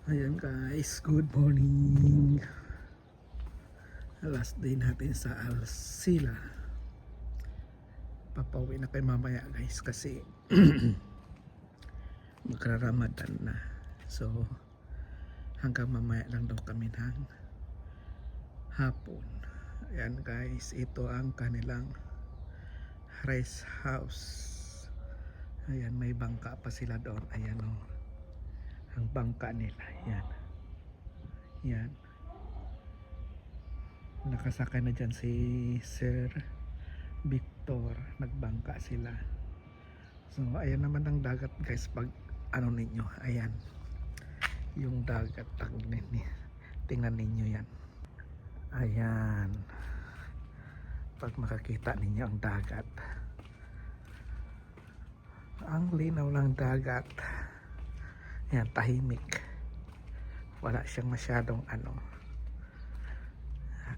Ayan guys, good morning. Last day natin sa Alsila. Papauwi na kayo mamaya guys kasi magra-Ramadan na. So hanggang mamaya lang daw kami ng hapon. Ayan guys, ito ang kanilang rest house. Ayan, may bangka pa sila doon. Ayan o, ang bangka nila. Ayan. Yan. Nakasakay na dyan si Sir Victor. Nagbangka sila. So ayan naman ang dagat guys. Pag ano ninyo, ayan yung dagat. Tingnan ninyo yan. Ayan, pag makakita ninyo ang dagat, ang linaw ng dagat. Ayan, tahimik, wala siyang masyadong ano.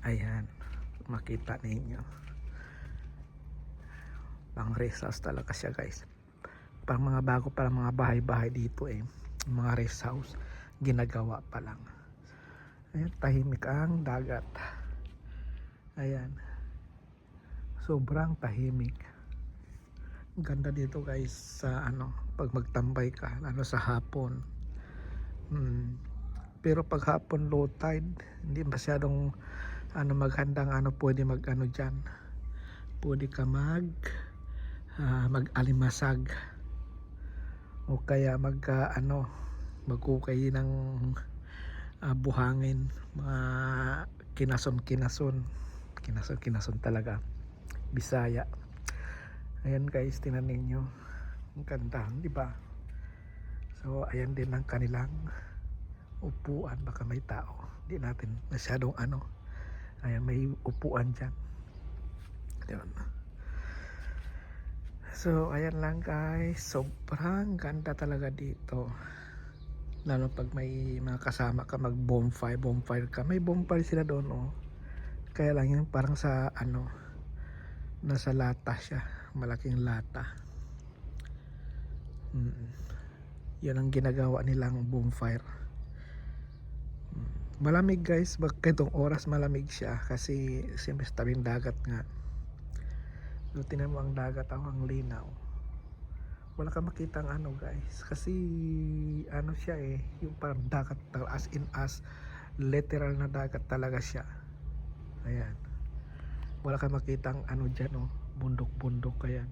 Ayan, makita ninyo, pang rest house talaga siya guys. Pang mga bago pa lang mga bahay-bahay dito mga rest house, ginagawa pa lang. Ayan, tahimik ang dagat. Ayan, sobrang tahimik. Ganda dito guys sa ano, pag magtambay ka sa hapon. Pero pag hapon low tide, hindi masyadong maghandang pwede diyan. Pwede ka mag-alimasag o kaya magkukay ng buhangin, mga kinason talaga, Bisaya. Ayan guys, tingnan ninyo, ang ganda, di ba? So ayan din ang kanilang upuan. Baka may tao, di natin masyadong ayan, may upuan dyan. Ayan. So ayan lang guys, sobrang ganda talaga dito, lalo pag may mga kasama ka, mag bonfire ka. May bonfire sila doon kaya lang yun parang sa nasa lata siya, malaking lata. Yan ang ginagawa nilang bonfire. Malamig guys, itong oras malamig siya kasi siyempre sa tabing dagat nga. So tingnan mo ang dagat, ang linaw. Wala ka makitang guys kasi siya yung parang dagat, as literal na dagat talaga siya. Ayan, wala ka makitang dyan bundok, ayan,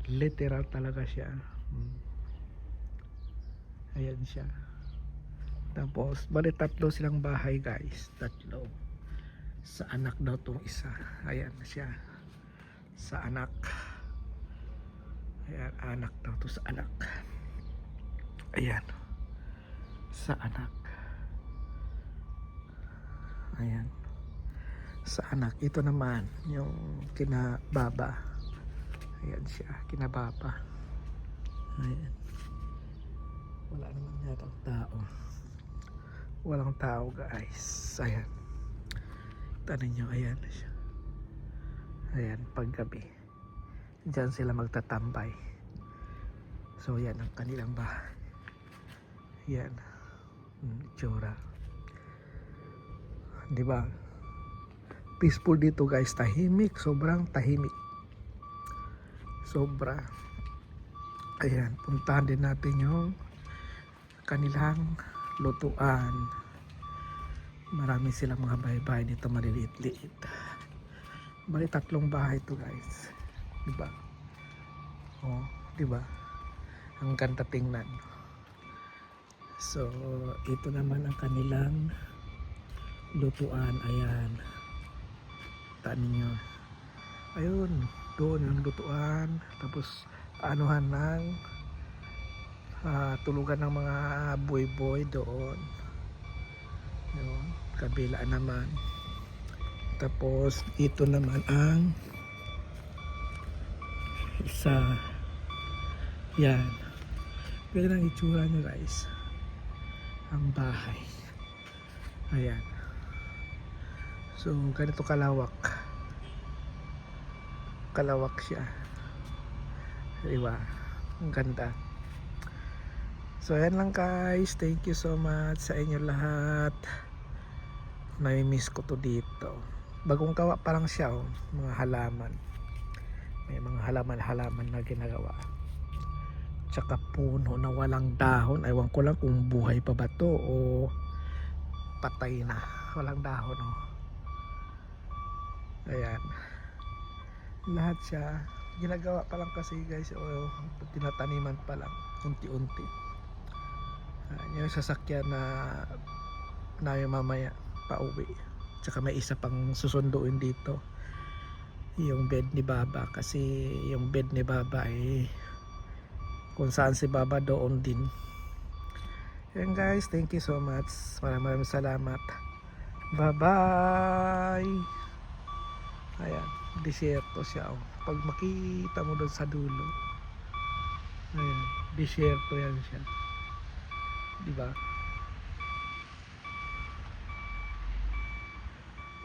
literal talaga siya. Ayan siya. Tapos bali tatlo silang bahay guys, tatlo. Sa anak daw tong isa. Ayan siya, sa anak. Ayan, anak daw to, sa anak. Ayan, sa anak. Ayan, sa anak. Ito naman yung kinababa. Ayan siya, kinababa. Ayan, wala naman yatang tao. Walang tao guys. Ayan, tanin nyo, ayan siya. Ayan, paggabi dyan sila magtatambay. So yan ang kanilang bahay. Yan itsura, diba? Peaceful dito guys, tahimik, sobrang tahimik, sobra. Ayan, puntahan din natin yung kanilang lutuan. Marami silang mga bahay-bahay dito, maliliit-liit. Bali tatlong bahay to guys, diba? Diba? Ang ganda tingnan. So ito naman ang kanilang lutuan. Ayan, tanin nyo, ayun, doon yung lutuan. Tapos anuhan ng tulugan ng mga boy doon. Yun, kabila naman. Tapos ito naman ang isa. Yan, pero ang itsura nyo guys, ang bahay. Ayan, so ganito kalawak siya, diba? Ang ganda. So ayan lang guys, thank you so much sa inyo lahat. Nami-miss ko to dito. Bagong gawa pa lang siya, oh. Mga halaman. May mga halaman-halaman na ginagawa. Tsaka puno na walang dahon. Ewan ko lang kung buhay pa ba to o patay na. Walang dahon, oh. Ayan. Lahat siya ginagawa pa lang kasi guys, o tinataniman pa lang unti-unti. Yung sasakyan na namin mamaya pauwi. Tsaka may isa pang susunduin dito, yung bed ni Baba, kasi yung bed ni Baba ay kung saan si Baba doon din. Yan guys, thank you so much, maraming salamat, bye bye. Ayan, disyerto siya, oh. Pag makita mo doon sa dulo, ayan, disyerto yan siya, diba?